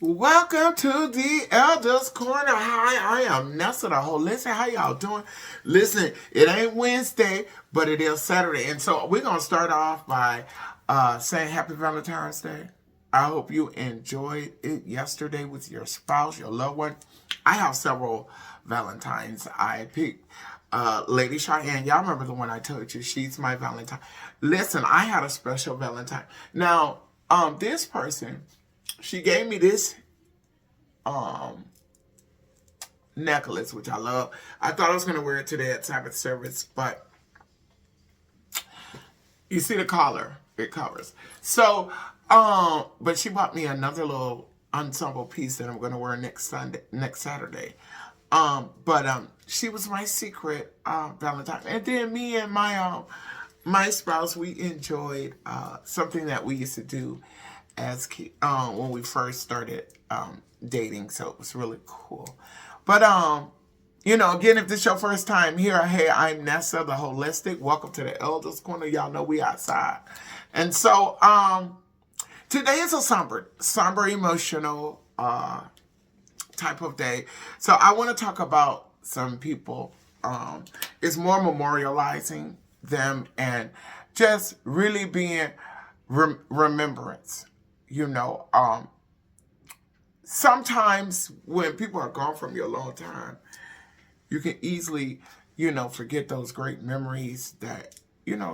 Welcome to the Elders Corner. Hi, I am Nessa the Holistic. How y'all doing? Listen, it ain't Wednesday, but it is Saturday. And so we're going to start off by saying Happy Valentine's Day. I hope you enjoyed it yesterday with your spouse, your loved one. I have several Valentines. I picked Lady Cheyenne. Y'all remember the one I told you? She's my Valentine. Listen, I had a special Valentine. Now, this person, she gave me this necklace, which I love. I thought I was going to wear it today at Sabbath service, but you see the collar, it covers. So, but she bought me another little ensemble piece that I'm going to wear next Saturday. She was my secret Valentine. And then me and my spouse, we enjoyed something that we used to do as when we first started dating. So it was really cool. But again, if this is your first time here, hey, I'm Nessa the Holistic. Welcome to the Elders Corner. Y'all know we outside. And so today is a somber emotional type of day. So I want to talk about some people. It's more memorializing them and just really being remembrance. Sometimes when people are gone from you a long time, you can easily, forget those great memories that,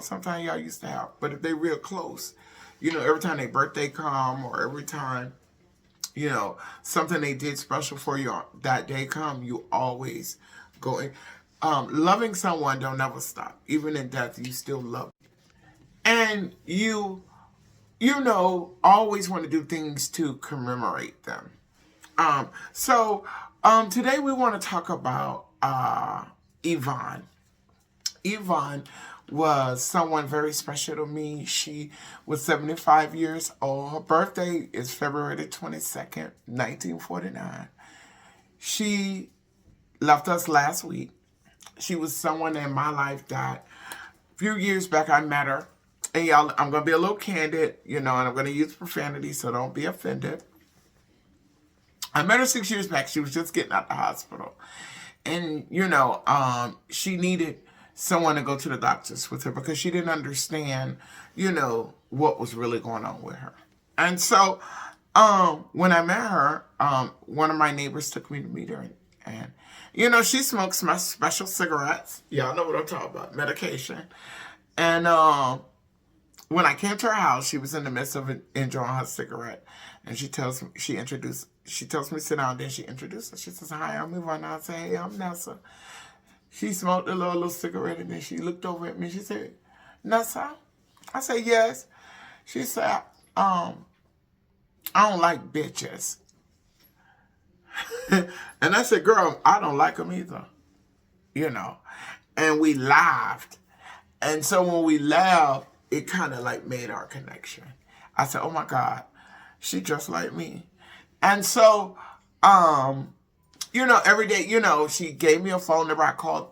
sometimes y'all used to have. But if they real close, every time their birthday come or every time, something they did special for you that day come, you always go in. Loving someone don't never stop. Even in death, you still love. And you always want to do things to commemorate them. Today we want to talk about Yvonne. Yvonne was someone very special to me. She was 75 years old. Her birthday is February the 22nd, 1949. She left us last week. She was someone in my life that a few years back I met her. And y'all, I'm going to be a little candid, and I'm going to use profanity, so don't be offended. I met her 6 years back. She was just getting out the hospital. And, she needed someone to go to the doctors with her because she didn't understand, what was really going on with her. And so when I met her, one of my neighbors took me to meet her. And she smokes my special cigarettes. Y'all know what I'm talking about, medication. And when I came to her house, she was in the midst of enjoying her cigarette. And she tells me to sit down, then she introduced her. She says, "Hi, I'm Yvonne." I say, "Hey, I'm Nessa." She smoked a little cigarette, and then she looked over at me. She said, "Nessa?" I said, "Yes." She said, "I don't like bitches." And I said, "Girl, I don't like them either." And we laughed. And so when we laughed, it kind of like made our connection. I said, "Oh my God, she just like me." And so, every day, she gave me a phone number. I called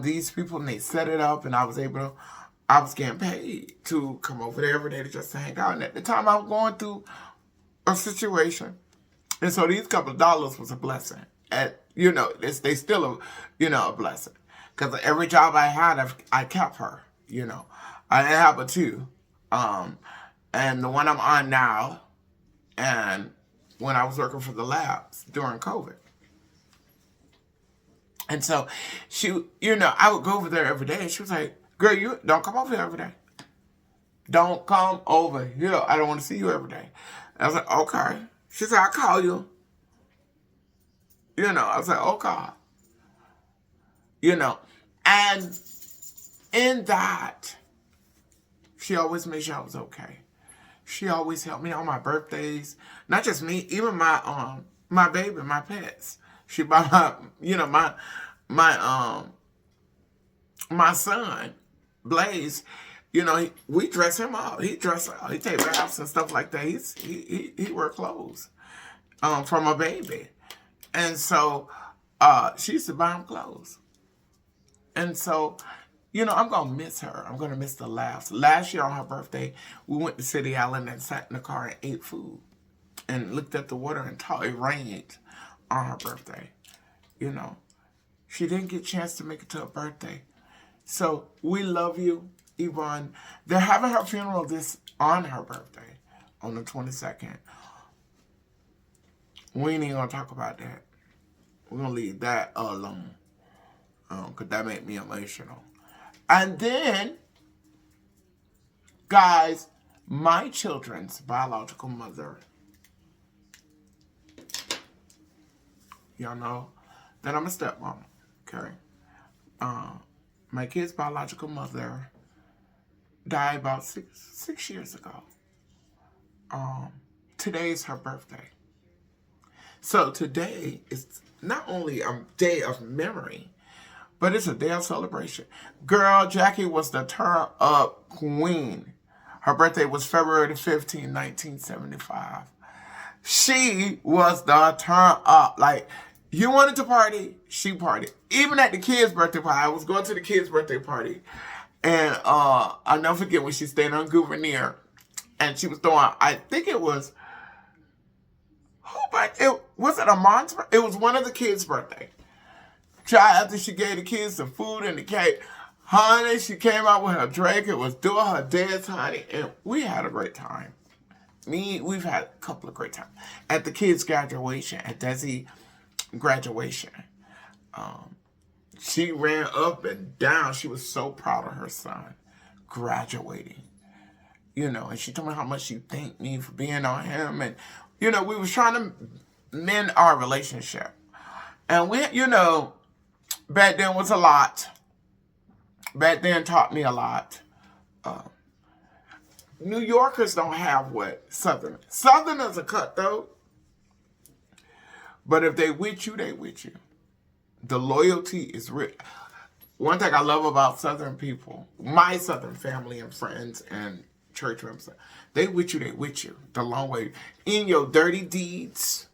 these people and they set it up, and I was getting paid to come over there every day just to hang out. And at the time, I was going through a situation. And so these couple of dollars was a blessing. And, they still a blessing. Because every job I had, I kept her, I didn't have but two. And the one I'm on now, and when I was working for the labs during COVID. And so she, I would go over there every day. And she was like, "Girl, you don't come over here every day. Don't come over here. I don't want to see you every day." And I was like, "Okay." She said, "I'll call you." I was like, "Oh God." And in that, she always made sure I was okay. She always helped me on my birthdays. Not just me, even my baby, my pets. She bought my son, Blaze. We dress him up. He dress up. He take baths and stuff like that. He wear clothes from a baby. And so she used to buy him clothes. And so, I'm going to miss her. I'm going to miss the laughs. Last year on her birthday, we went to City Island and sat in the car and ate food. and looked at the water and thought it rained on her birthday. You know, she didn't get a chance to make it to her birthday. So we love you, Yvonne. They're having her funeral on her birthday, on the 22nd. We ain't even gonna talk about that. We're gonna leave that alone, cause that made me emotional. And then, guys, my children's biological mother, y'all know that I'm a stepmom, okay? My kid's biological mother died about six years ago. Today is her birthday. So today is not only a day of memory, but it's a day of celebration. Girl, Jackie was the turn-up queen. Her birthday was February the 15th, 1975. She was the turn-up. Like, you wanted to party, she partied. Even at the kids' birthday party. I was going to the kids' birthday party. And I'll never forget when she stayed on Gouverneur. And she was throwing, I think it was, was it Armand's birthday? It was one of the kids' birthday. After she gave the kids the food and the cake, honey, she came out with her drink. It was doing her dance, honey. And we had a great time. We've had a couple of great times. At the kids' graduation, at Desi graduation, she ran up and down. She was so proud of her son graduating. You know, and she told me how much she thanked me for being on him. And, you know, we was trying to mend our relationship. And we, you know, back then was a lot. Back then taught me a lot. New Yorkers don't have what Southerners. Southerners are cutthroat. But if they with you, they with you. The loyalty is real. One thing I love about Southern people, my Southern family and friends and church members, they with you the long way. In your dirty deeds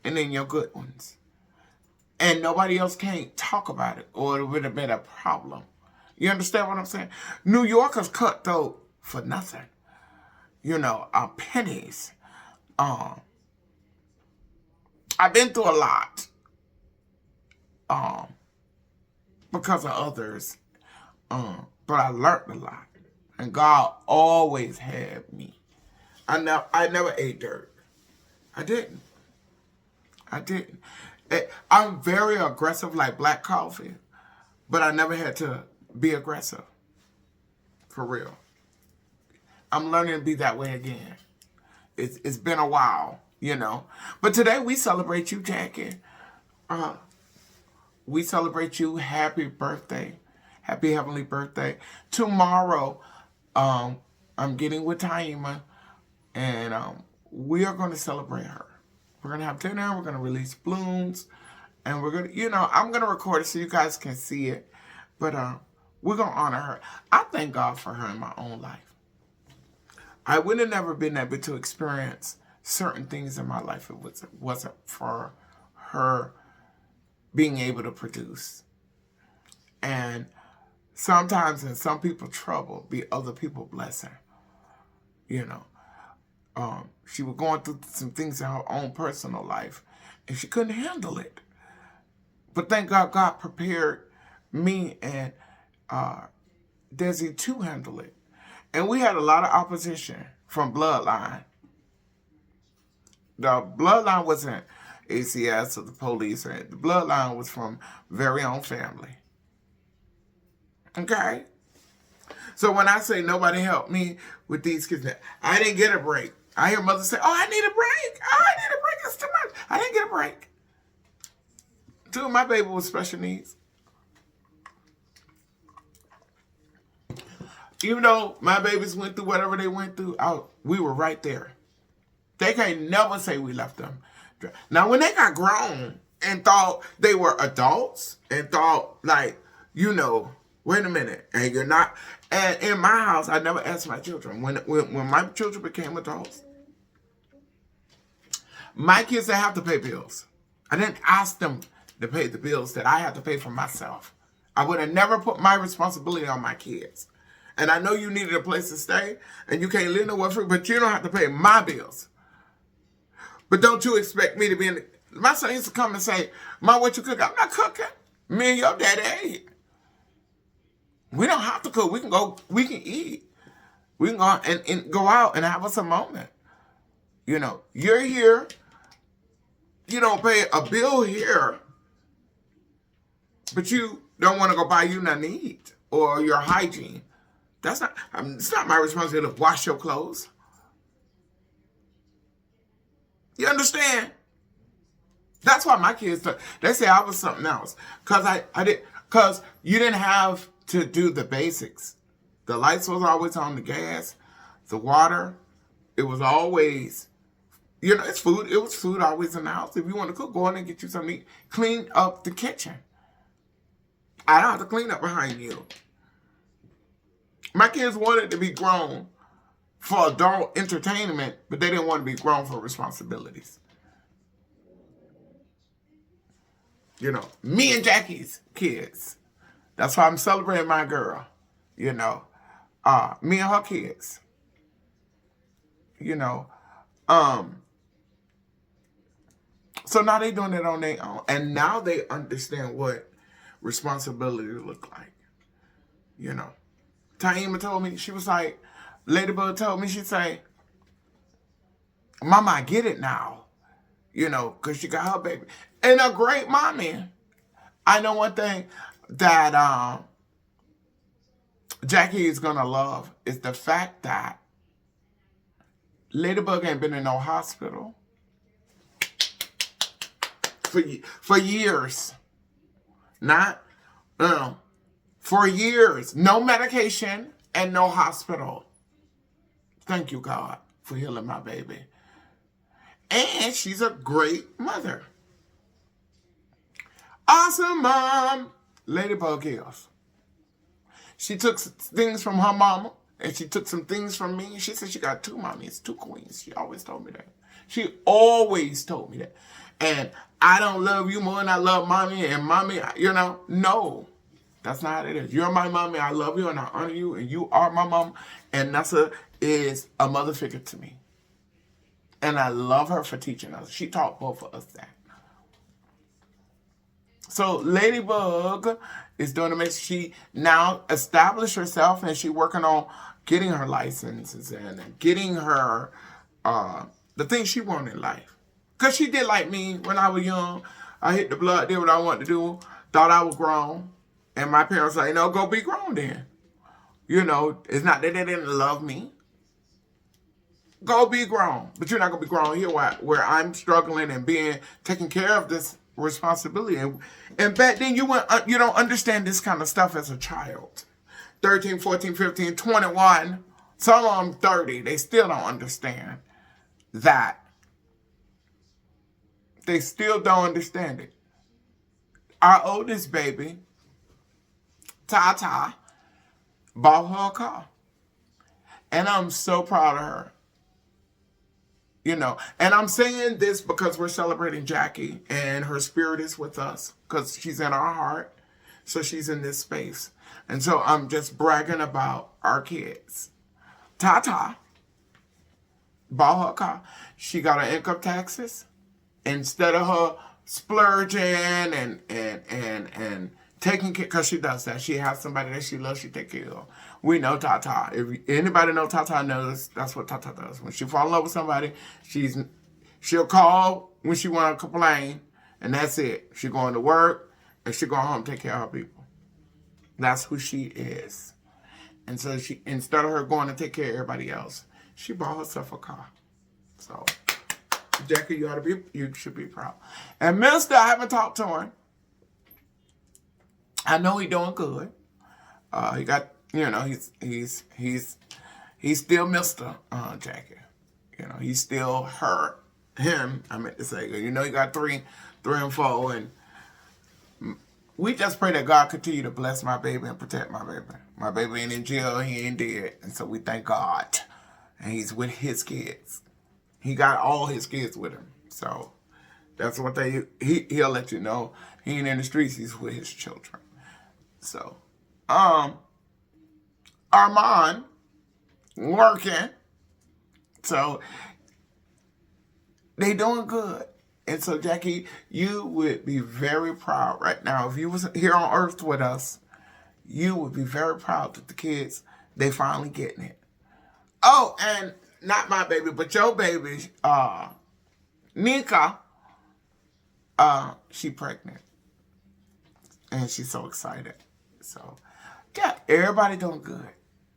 and in your good ones. And nobody else can't talk about it or it would have been a problem. You understand what I'm saying? New Yorkers cutthroat for nothing. You know, pennies. I've been through a lot. Because of others. But I learned a lot. And God always had me. I never ate dirt. I didn't. I'm very aggressive like black coffee. But I never had to be aggressive. For real. I'm learning to be that way again. It's been a while, you know. But today we celebrate you, Jackie. We celebrate you. Happy birthday. Happy heavenly birthday. Tomorrow, I'm getting with Taima. And we are going to celebrate her. We're going to have dinner. We're going to release balloons. And we're going to, you know, I'm going to record it so you guys can see it. But we're going to honor her. I thank God for her in my own life. I would have never been able to experience certain things in my life if it wasn't for her being able to produce. And sometimes in some people's trouble, be other people's blessing. You know. She was going through some things in her own personal life, and she couldn't handle it. But thank God, God prepared me and Desi to handle it. And we had a lot of opposition from bloodline. The bloodline wasn't ACS or the police. Or the bloodline was from very own family. Okay? So when I say nobody helped me with these kids, I didn't get a break. I hear mothers say, I need a break. It's too much. I didn't get a break. Two of my babies with special needs. Even though my babies went through whatever they went through, we were right there. They can't never say we left them. Now, when they got grown and thought they were adults and thought, like, you know, wait a minute, and you're not. And in my house, I never asked my children. When my children became adults, my kids didn't have to pay bills. I didn't ask them to pay the bills that I had to pay for myself. I would have never put my responsibility on my kids. And I know you needed a place to stay, and you can't live nowhere free, but you don't have to pay my bills. But don't you expect me to be in the... My son used to come and say, Mom, what you cook? I'm not cooking. Me and your daddy ate. We don't have to cook. We can eat. We can go and go out and have us a moment. You know, you're here. You don't pay a bill here. But you don't want to go buy you nothing to eat. Or your hygiene. It's not my responsibility to wash your clothes. You understand? That's why my kids, they say I was something else. Because you didn't have to do the basics. The lights was always on, the gas, the water. It was always, it's food. It was food always in the house. If you want to cook, go in and get you something to eat. Clean up the kitchen. I don't have to clean up behind you. My kids wanted to be grown for adult entertainment, but they didn't want to be grown for responsibilities. Me and Jackie's kids. That's why I'm celebrating my girl. Me and her kids. So now they doing it on their own. And now they understand what responsibility look like. Taima told me, she was like, Ladybug told me, she'd say, Mama, I get it now. Because she got her baby. And a great mommy. I know one thing that Jackie is going to love is the fact that Ladybug ain't been in no hospital for years. For years. No medication and no hospital. Thank you, God, for healing my baby. And she's a great mother. Awesome mom. Ladybug is. She took things from her mama, and she took some things from me. She said she got two mommies, two queens. She always told me that. She always told me that. And I don't love you more than I love mommy, and mommy, no. That's not how it is. You're my mommy. I love you and I honor you, and you are my mom. And Nessa is a mother figure to me. And I love her for teaching us. She taught both of us that. So Ladybug is doing the mix. She now established herself, and she working on getting her licenses and getting her the things she wanted in life. Because she did like me when I was young. I hit the blood, did what I wanted to do, thought I was grown. And my parents were like, no, go be grown then. It's not that they didn't love me. Go be grown. But you're not going to be grown here where I'm struggling and taking care of this responsibility. And back then, you don't understand this kind of stuff as a child. 13, 14, 15, 21. Some of them 30. They still don't understand that. They still don't understand it. Our oldest baby, Tata, bought her a car. And I'm so proud of her. And I'm saying this because we're celebrating Jackie and her spirit is with us because she's in our heart. So she's in this space. And so I'm just bragging about our kids. Tata bought her a car. She got her income taxes. Instead of her splurging and taking care, because she does that. She has somebody that she loves, she take care of. We know Tata. If anybody know Tata knows that's what Tata does. When she fall in love with somebody, she'll call when she want to complain, and that's it. She going to work, and she go home take care of her people. That's who she is. And so she, instead of her going to take care of everybody else, she bought herself a car. So, Jackie, you should be proud. And Mister, I haven't talked to him. I know he's doing good. He got, he's still Mr. Jackie. He's still him. I meant to say, he got three and four, and we just pray that God continue to bless my baby and protect my baby. My baby ain't in jail, he ain't dead, and so we thank God. And he's with his kids. He got all his kids with him. So that's what he'll let you know. He ain't in the streets, he's with his children. So, Harmon working. So They doing good. And so, Jackie, you would be very proud right now. If you was here on Earth with us, you would be very proud that the kids, they finally getting it. Oh, and not my baby, but your baby, Nika, she pregnant. And she's so excited. So, yeah, everybody doing good.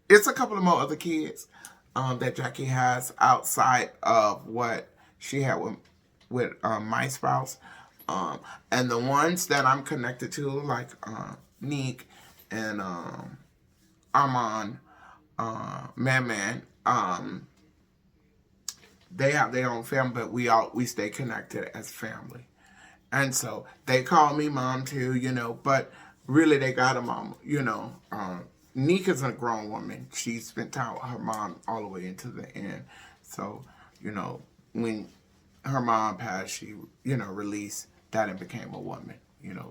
It's a couple of more other kids that Jackie has outside of what she had with my spouse. And the ones that I'm connected to, like Neek and Harmon, Man, they have their own family, but we stay connected as family. And so they call me mom too, but really they got a mom, Nika's a grown woman. She spent time with her mom all the way into the end. So, when her mom passed, she, released that and became a woman,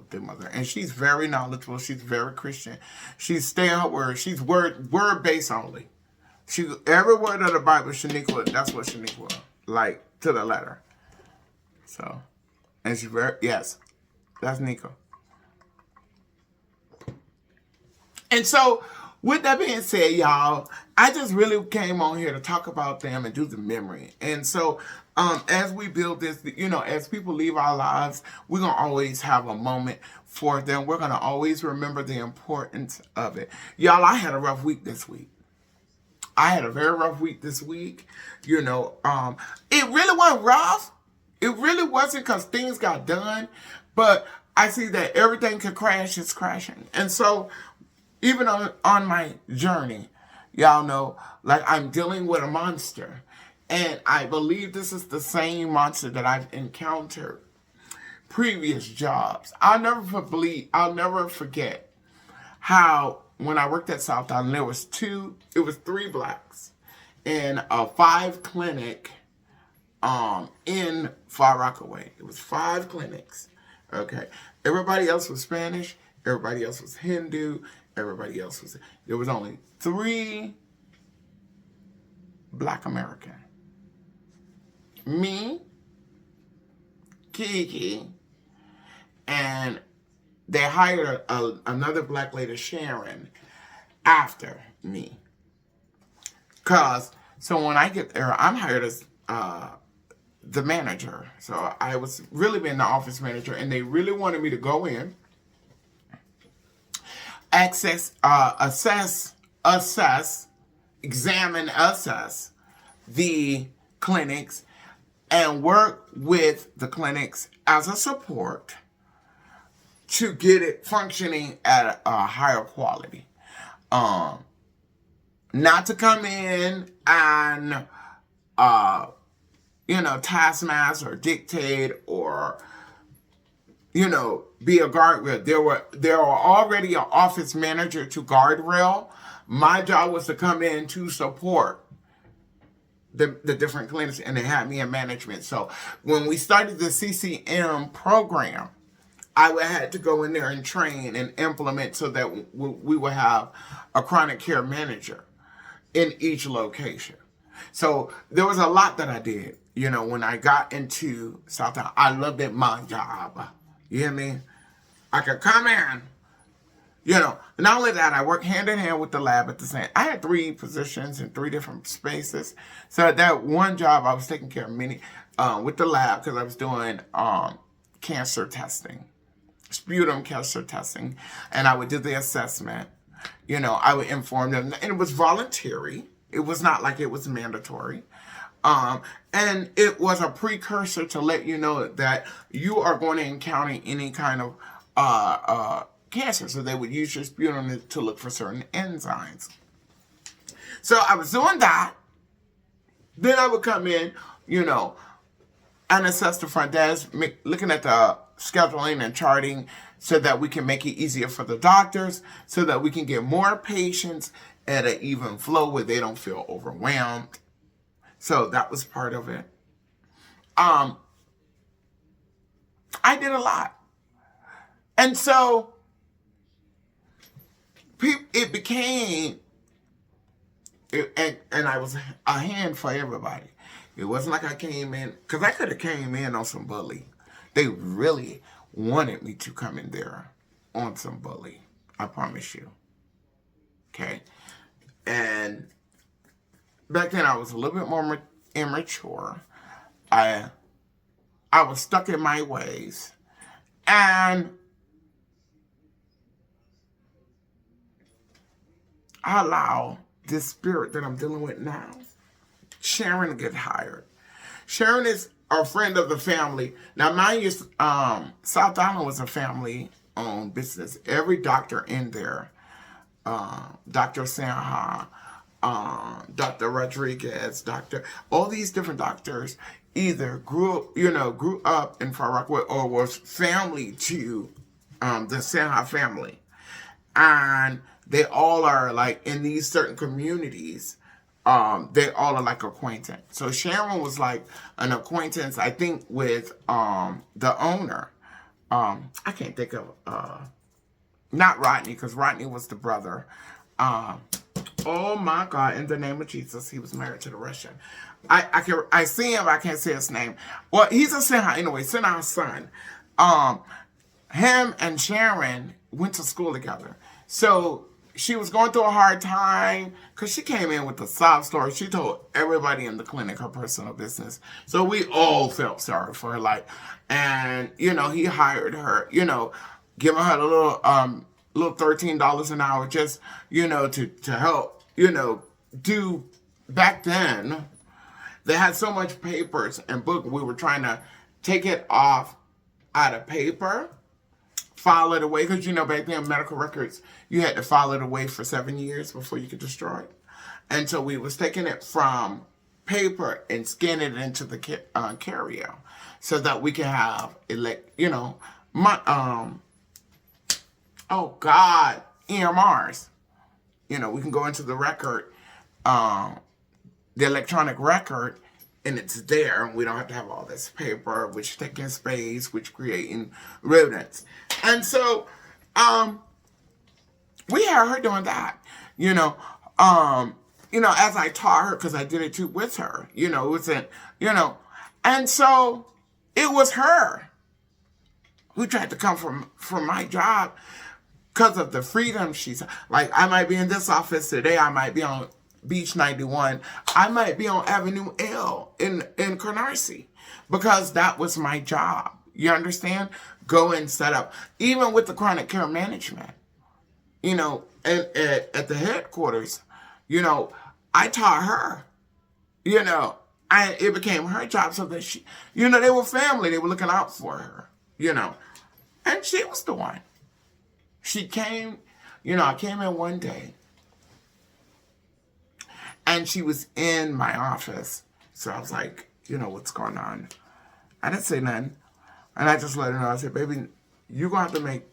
the mother. And she's very knowledgeable. She's very Christian. She's stay on her word. She's word-based only. Every word of the Bible, Shaniqua, that's what Shaniqua, like, to the letter. So, and she's yes, that's Nika. And so, with that being said, y'all, I just really came on here to talk about them and do the memory. And so, as we build this, as people leave our lives, we're going to always have a moment for them. We're going to always remember the importance of it. Y'all, I had a rough week this week. I had a very rough week this week. It really wasn't rough. It really wasn't because things got done. But I see that everything could crash. It's crashing. And so, even on my journey, y'all know, like, I'm dealing with a monster. And I believe this is the same monster that I've encountered previous jobs. I'll never forget how when I worked at South Island, it was 3 blacks in a 5 clinic in Far Rockaway. It was 5 clinics. Okay. Everybody else was Spanish. Everybody else was Hindu. There was only 3 black American. Me, Kiki, and they hired another black lady, Sharon, after me. So when I get there, I'm hired as the manager. So I was really being the office manager, and they really wanted me to go in, assess, examine the clinics, and work with the clinics as a support to get it functioning at a higher quality. Not to come in and, taskmaster or dictate or, be a guardrail. There were already an office manager to guardrail. My job was to come in to support the different clinics, and they had me in management. So when we started the CCM program, I had to go in there and train and implement so that we would have a chronic care manager in each location. So there was a lot that I did. When I got into South Town, I loved it, my job. You hear me? I could come in. Not only that, I worked hand in hand with the lab at the same. I had 3 positions in 3 different spaces. So at that one job, I was taking care of many with the lab because I was doing cancer testing, sputum cancer testing, and I would do the assessment. I would inform them, and it was voluntary. It was not like it was mandatory. And it was a precursor to let you know that you are going to encounter any kind of cancer. So they would use your sputum to look for certain enzymes. So I was doing that. Then I would come in, and assess the front desk, looking at the scheduling and charting so that we can make it easier for the doctors, so that we can get more patients at an even flow where they don't feel overwhelmed. So that was part of it. I did a lot. And so it became, and I was a hand for everybody. It wasn't like I came in, because I could have came in on some bully. They really wanted me to come in there on some bully. I promise you. Okay? And back then I was a little bit more immature. I was stuck in my ways. And I allow this spirit that I'm dealing with now, Sharon, to get hired. Sharon is a friend of the family. Now, mind you, South Island was a family-owned business. Every doctor in there, Dr. Sanha, Dr. Rodriguez, all these different doctors either grew up in Far Rockaway or was family to the Sanha family. And they all are like in these certain communities. They all are like acquaintance. So Sharon was like an acquaintance, I think, with the owner. I can't think of not Rodney, because Rodney was the brother. Oh my God! In the name of Jesus, he was married to the Russian. I see him. I can't say his name. Well, he's a Sinha anyway. Sinha's son. Him and Sharon went to school together. So she was going through a hard time because she came in with a sob story. She told everybody in the clinic her personal business. So we all felt sorry for her. And he hired her. Giving her a little $13 an hour just to help do. Back then they had so much papers and book. We were trying to take it off out of paper, file it away, because back then medical records, you had to file it away for 7 years before you could destroy it. And so we was taking it from paper and scanning it into the carrier so that we can have EMRs. We can go into the record, the electronic record, and it's there, and we don't have to have all this paper, which taking space, which creating rodents. And so, we had her doing that, as I taught her, because I did it too with her, it wasn't, and so it was her who tried to come from my job because of the freedom she's like. I might be in this office today. I might be on Beach 91. I might be on Avenue L in Canarsie, because that was my job. You understand? Go and set up. Even with the chronic care management, and at the headquarters, I taught her, it became her job, so that she, they were family. They were looking out for her, and she was the one. She came, I came in one day, and she was in my office. So I was like, what's going on? I didn't say nothing. And I just let her know. I said, baby, you're going to have to make,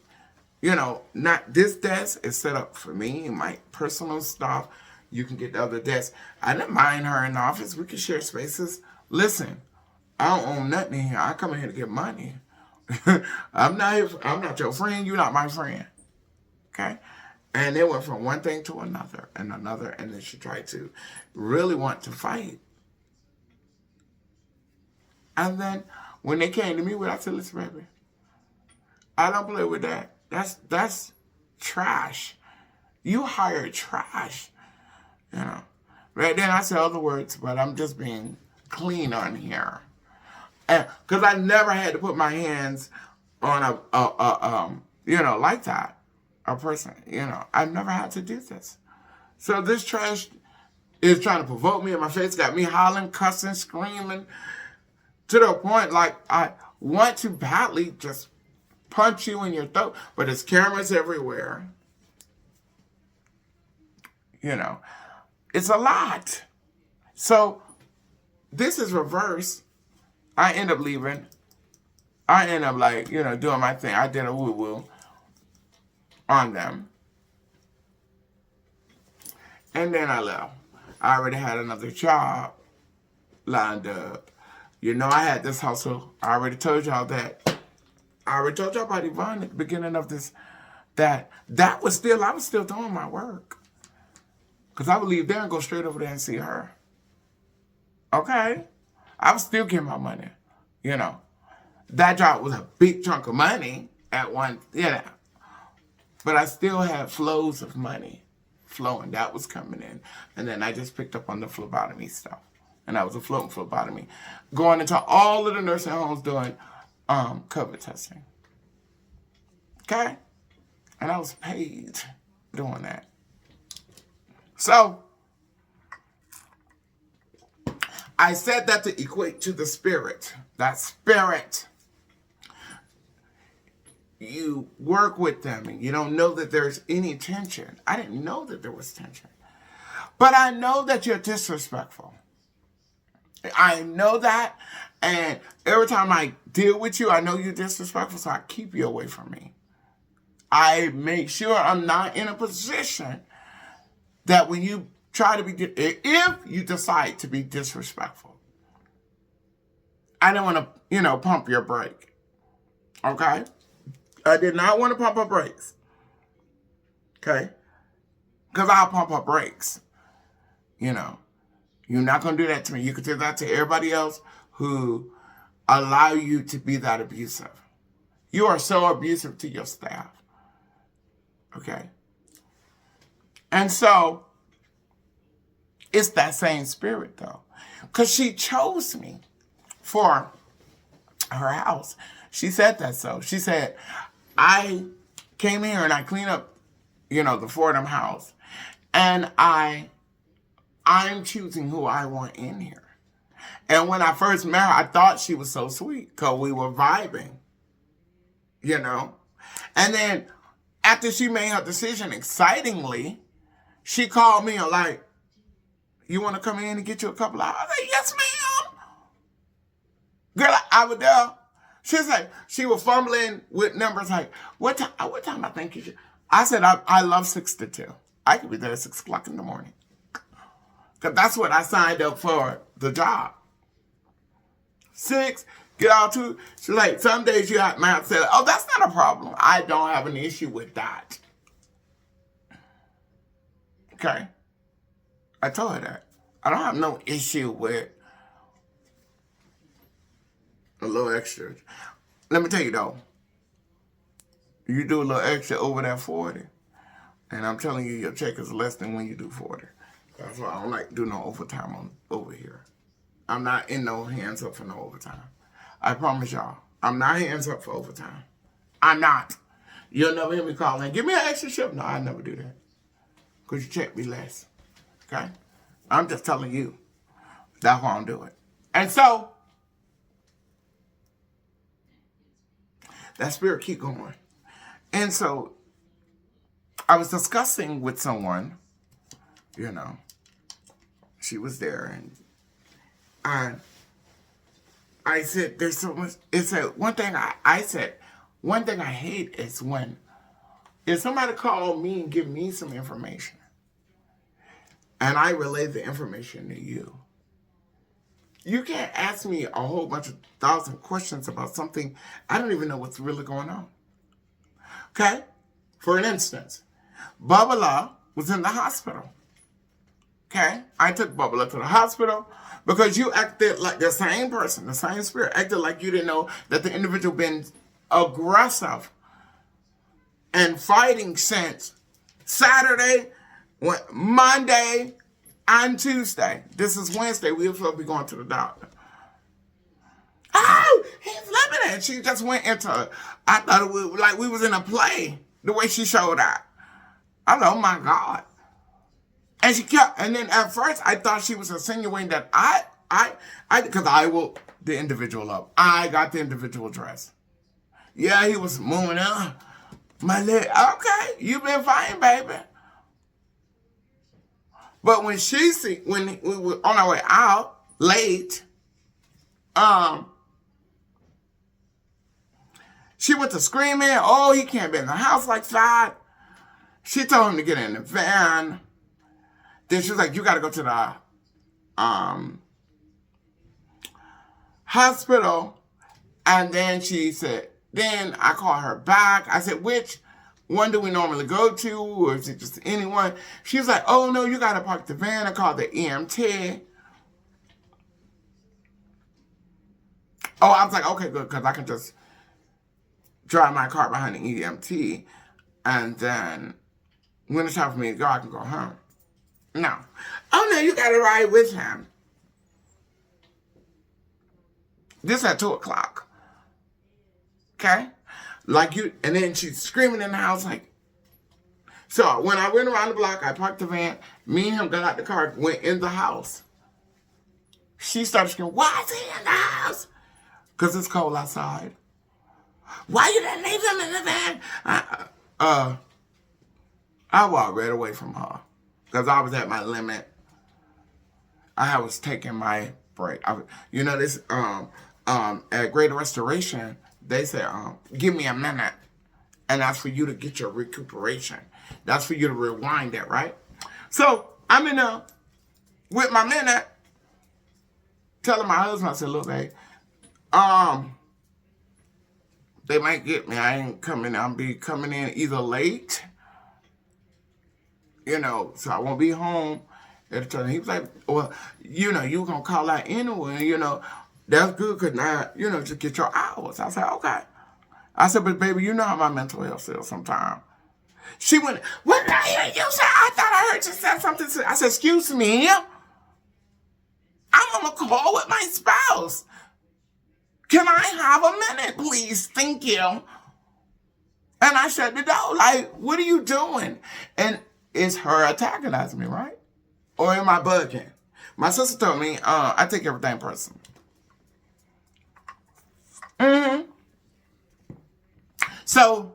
not this desk is set up for me and my personal stuff. You can get the other desk. I didn't mind her in the office. We could share spaces. Listen, I don't own nothing in here. I come in here to get money. I'm not your friend. You're not my friend. Okay? And it went from one thing to another, and then she tried to really want to fight. And then when they came to me with, I said, listen, baby, I don't play with that. That's trash. You hired trash. Right then I said other words, but I'm just being clean on here. Because I never had to put my hands on like that. A person, I've never had to do this. So this trash is trying to provoke me in my face, got me hollering, cussing, screaming, to the point like I want to badly just punch you in your throat, but there's cameras everywhere. It's a lot. So this is reverse. I end up leaving. I end up doing my thing. I did a woo-woo on them. And then I left. I already had another job lined up. I had this hustle. I already told y'all that. I already told y'all about Yvonne at the beginning of this. I was still doing my work. Because I would leave there and go straight over there and see her. Okay? I was still getting my money, you know. That job was a big chunk of money at one, you know. But I still had flows of money flowing. That was coming in. And then I just picked up on the phlebotomy stuff. And I was a floating phlebotomy. Going into all of the nursing homes doing COVID testing. Okay? And I was paid doing that. So, I said that to equate to the spirit. That spirit. You work with them and you don't know that there's any tension. I didn't know that there was tension. But I know that you're disrespectful. I know that. And every time I deal with you, I know you're disrespectful, so I keep you away from me. I make sure I'm not in a position that when you try to be, if you decide to be disrespectful, I don't want to, pump your brake. Okay? I did not want to pump her brakes. Okay? Because I'll pump her brakes. You're not going to do that to me. You can do that to everybody else who allow you to be that abusive. You are so abusive to your staff. Okay? And so, it's that same spirit, though. Because she chose me for her house. She said that so. She said, I came here and I cleaned up, the Fordham house. And I'm choosing who I want in here. And when I first met her, I thought she was so sweet because we were vibing, And then after she made her decision, excitingly, she called me and like, you want to come in and get you a couple of hours? I said, yes, ma'am. Girl, I was there. She's like, she was fumbling with numbers like, what time I think you should? I said, I love 6 to 2. I could be there at 6 o'clock in the morning. Because that's what I signed up for the job. 6, get out 2. She's like, some days you have math. Said, oh, that's not a problem. I don't have an issue with that. Okay? I told her that. I don't have no issue with a little extra. Let me tell you though, you do a little extra over that 40, and I'm telling you, your check is less than when you do 40. That's why I don't like do no overtime over here. I'm not in no hands up for no overtime. I promise y'all, I'm not hands up for overtime. I'm not. You'll never hear me calling, give me an extra shift. No, I never do that. Because your check be less. Okay? I'm just telling you. That's why I'm doing it. And so, that spirit keep going. And so, I was discussing with someone, she was there, and I said, there's so much, one thing I hate is when, if somebody called me and give me some information, and I relay the information to you, you can't ask me a whole bunch of 1,000 questions about something I don't even know what's really going on. Okay? For an instance, Bubba was in the hospital. Okay? I took Bubba to the hospital because you acted like the same person, the same spirit, acted like you didn't know that the individual been aggressive and fighting since Saturday, Monday, and Tuesday. This is Wednesday. We were supposed to be going to the doctor. Oh, he's living it. She just went into, I thought it was like we was in a play, the way she showed up. I was like, oh my God. And she kept, and then at first I thought she was insinuating that because I woke the individual up. I got the individual dressed. Yeah, he was moving up. My leg, okay, you been fine, baby. But when when we were on our way out, late, she went to screaming, oh, he can't be in the house like that. She told him to get in the van. Then she was like, you got to go to the hospital. And then she said, then I called her back. I said, which one do we normally go to? Or is it just anyone? She was like, oh, no, you got to park the van. I called the EMT. Oh, I was like, okay, good, because I can just drive my car behind the EMT, and then when it's time for me to go, I can go home. No. Oh, no, you got to ride with him. This at 2 o'clock. Okay? Like you, and then she's screaming in the house like, so when I went around the block, I parked the van, me and him got out the car, went in the house. She started screaming, why is he in the house? Because it's cold outside. Why you didn't leave him in the van? I walked right away from her because I was at my limit. I was taking my break. This at Greater Restoration, they said, give me a minute. And that's for you to get your recuperation. That's for you to rewind it, right? So I'm in there with my minute, telling my husband, I said, look, babe, they might get me. I ain't coming. I'll be coming in either late, so I won't be home at the time. He was like, well, you were going to call out anyway, that's good because now, just get your hours. I said, okay. I said, but baby, you know how my mental health feels sometimes. She went, what did I hear you say? I thought I heard you say something. I said, excuse me. I'm on a call with my spouse. Can I have a minute, please? Thank you. And I shut the door. Like, what are you doing? And it's her antagonizing me, right? Or am I bugging? My sister told me, I take everything personal. Mm-hmm. So,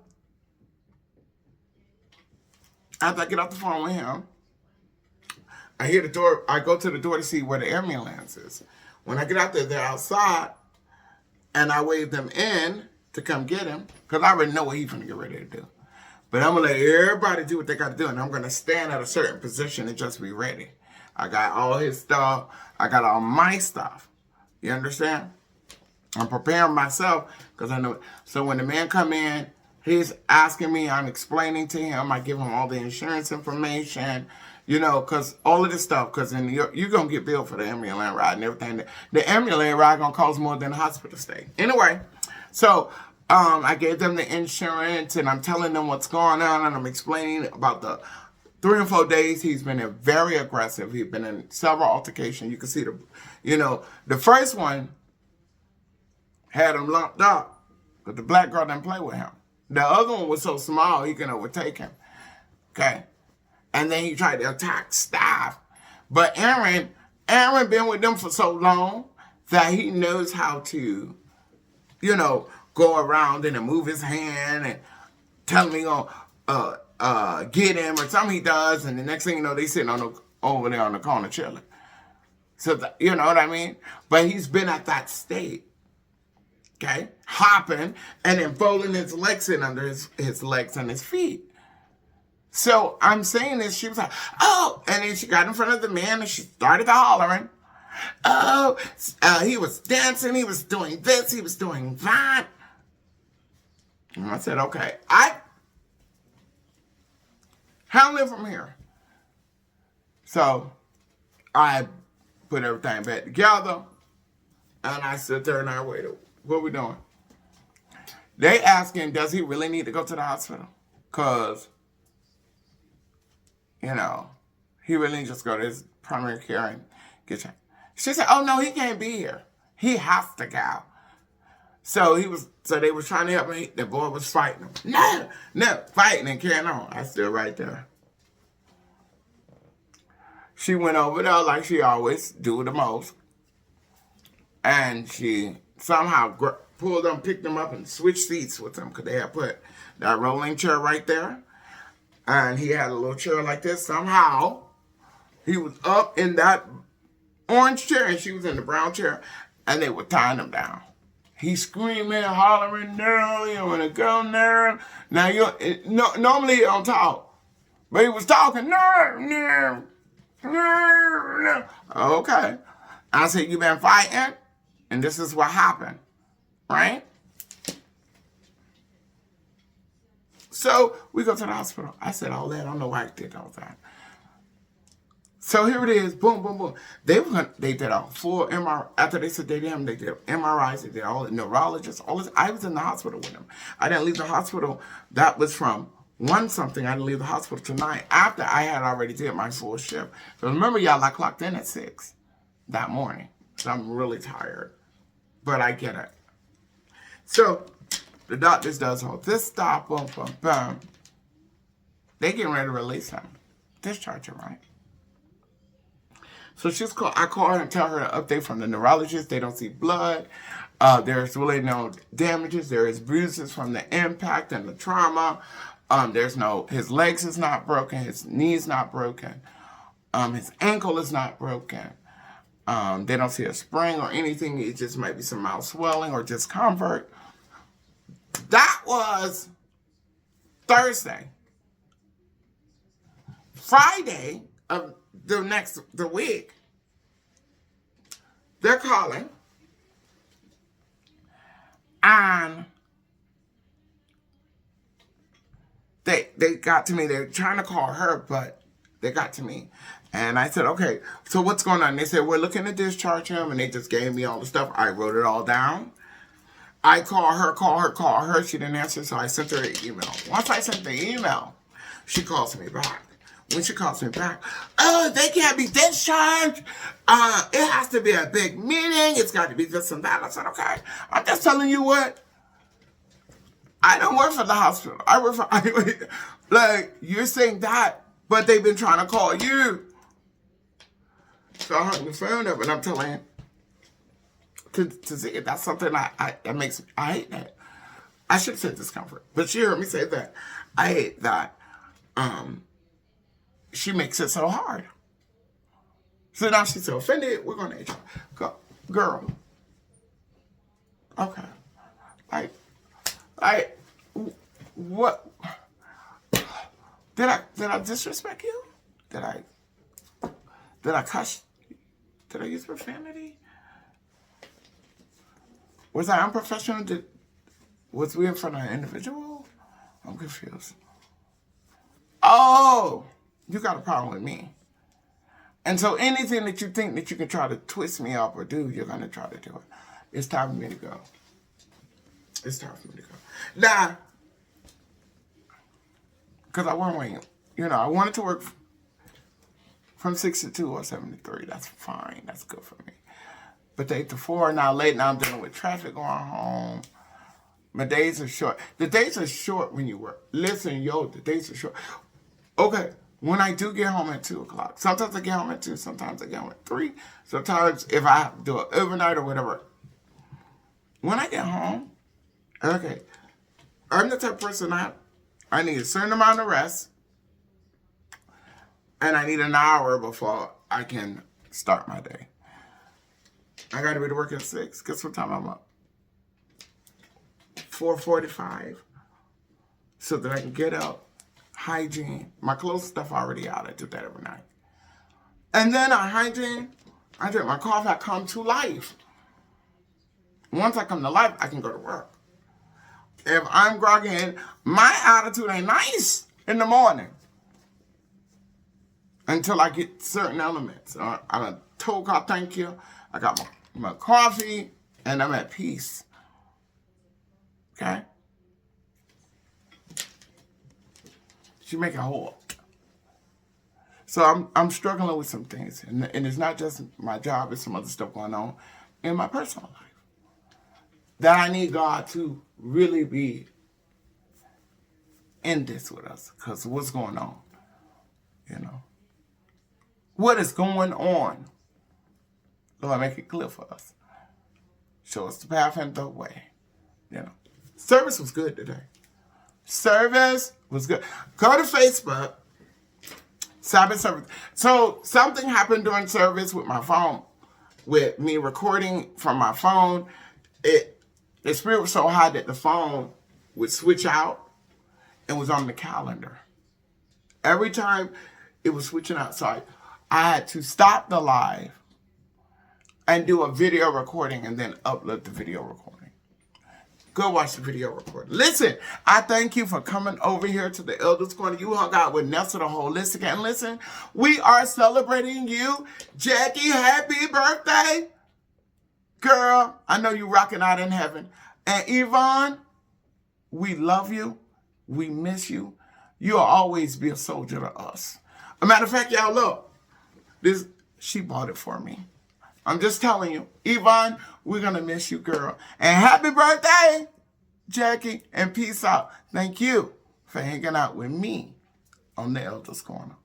after I get off the phone with him, I hear the door. I go to the door to see where the ambulance is. When I get out there, they're outside, and I wave them in to come get him because I already know what he's going to get ready to do. But I'm going to let everybody do what they got to do, and I'm going to stand at a certain position and just be ready. I got all his stuff. I got all my stuff. You understand? I'm preparing myself because I know. So when the man come in, he's asking me, I'm explaining to him, I give him all the insurance information, because all of this stuff, because you're going to get billed for the ambulance ride and everything. The ambulance ride going to cost more than the hospital stay. Anyway, so I gave them the insurance and I'm telling them what's going on and I'm explaining about the 3 or 4 days he's been very aggressive. He's been in several altercations. You can see the first one had him lumped up because the black girl didn't play with him. The other one was so small he can overtake him. Okay? And then he tried to attack staff. But Aaron been with them for so long that he knows how to, go around and move his hand and tell him he gonna get him or something he does. And the next thing you know, they sitting over there on the corner chilling. So, you know what I mean? But he's been at that state. Okay? Hopping and then folding his legs in under his legs and his feet. So I'm saying this, she was like, oh, and then she got in front of the man and she started hollering. Oh, he was dancing, he was doing this, he was doing that. And I said, okay, I handle it from here. So I put everything back together and I sit there and I waited. What are we doing? They asking, does he really need to go to the hospital? Because, he really needs to just go to his primary care and get checked. She said, oh, no, he can't be here. He has to go. So they were trying to help me. The boy was fighting him. No, fighting and carrying on. I still right there. She went over there like she always do the most. And she somehow pulled them, picked them up, and switched seats with them because they had put that rolling chair right there. And he had a little chair like this. Somehow, he was up in that orange chair and she was in the brown chair. And they were tying him down. He screaming, hollering, no, you want to go there. Now, normally he don't talk. But he was talking, no. Okay. I said, you been fighting? And this is what happened. Right? So we go to the hospital. I said all that. I don't know why I did all that. So here it is, boom, boom, boom. They did a full MRI. After they sedated him, they did MRIs, they did all the neurologists, all this. I was in the hospital with him. I didn't leave the hospital. That was from 1 something. I didn't leave the hospital till 9 after I had already did my full shift. So remember, y'all, I clocked in at 6 that morning. So I'm really tired. But I get it. So the doctors does all this stuff, boom, boom, boom. They getting ready to release him. Discharge him, right? So I call her and tell her an update from the neurologist. They don't see blood. There's really no damages. There is bruises from the impact and the trauma. His legs is not broken. His knee's not broken. His ankle is not broken. They don't see a sprain or anything. It just might be some mild swelling or discomfort. That was Thursday. Friday of the week, they're calling, and they got to me. They're trying to call her, but they got to me. And I said, okay, so what's going on? They said, we're looking to discharge him, and they just gave me all the stuff. I wrote it all down. I call her. She didn't answer, so I sent her an email. Once I sent the email, she calls me back. When she calls me back, oh, they can't be discharged. It has to be a big meeting. It's got to be this and that. I said, okay. I'm just telling you what. I don't work for the hospital. I work for, like, you're saying that, but they've been trying to call you. So I hung the phone up, and I'm telling him to see if that's something I hate that. I should have said discomfort, but she heard me say that. I hate that. She makes it so hard. So now she's so offended. We're going to HR. Go, girl. Okay. What? Did I disrespect you? Did I cuss? Did I use profanity? Was I unprofessional? Was we in front of an individual? I'm confused. Oh, you got a problem with me. And so anything that you think that you can try to twist me up or do, you're going to try to do it. It's time for me to go. It's time for me to go. Now, because I wasn't waiting. I wanted to work from 6 to 2 or 7 to 3. That's fine. That's good for me. But the 8 to 4, now late, now I'm dealing with traffic going home. My days are short. The days are short when you work. Listen, the days are short. Okay, when I do get home at 2 o'clock, sometimes I get home at 2, sometimes I get home at 3. Sometimes if I have to do it overnight or whatever. When I get home, okay, I'm the type of person I need a certain amount of rest, and I need an hour before I can start my day. I got to be to work at 6. Guess what time I'm up? 4:45. So that I can get up, hygiene. My clothes stuff already out. I do that every night. And then I drink my coffee. I come to life. Once I come to life, I can go to work. If I'm groggy, my attitude ain't nice in the morning until I get certain elements. I told God thank you. I got my coffee, and I'm at peace. Okay? She make it whole. So I'm struggling with some things, and it's not just my job. It's some other stuff going on in my personal life that I need God to really be in this with us, because what's going on, what is going on? Lord, make it clear for us. Show us the path and the way. Service was good today. Service was good. Go to Facebook. Sabbath service. So something happened during service with my phone, with me recording from my phone. The spirit was so high that the phone would switch out and was on the calendar. Every time it was switching out, so I had to stop the live and do a video recording and then upload the video recording. Go watch the video recording. Listen, I thank you for coming over here to the Elders Corner. You hung out with Nelson the Holistic. And listen, we are celebrating you. Jackie, happy birthday. Girl, I know you rocking out in heaven. And Yvonne, we love you. We miss you. You'll always be a soldier to us. A matter of fact, y'all, look. She bought it for me. I'm just telling you. Yvonne, we're going to miss you, girl. And happy birthday, Jackie. And peace out. Thank you for hanging out with me on the Elders Corner.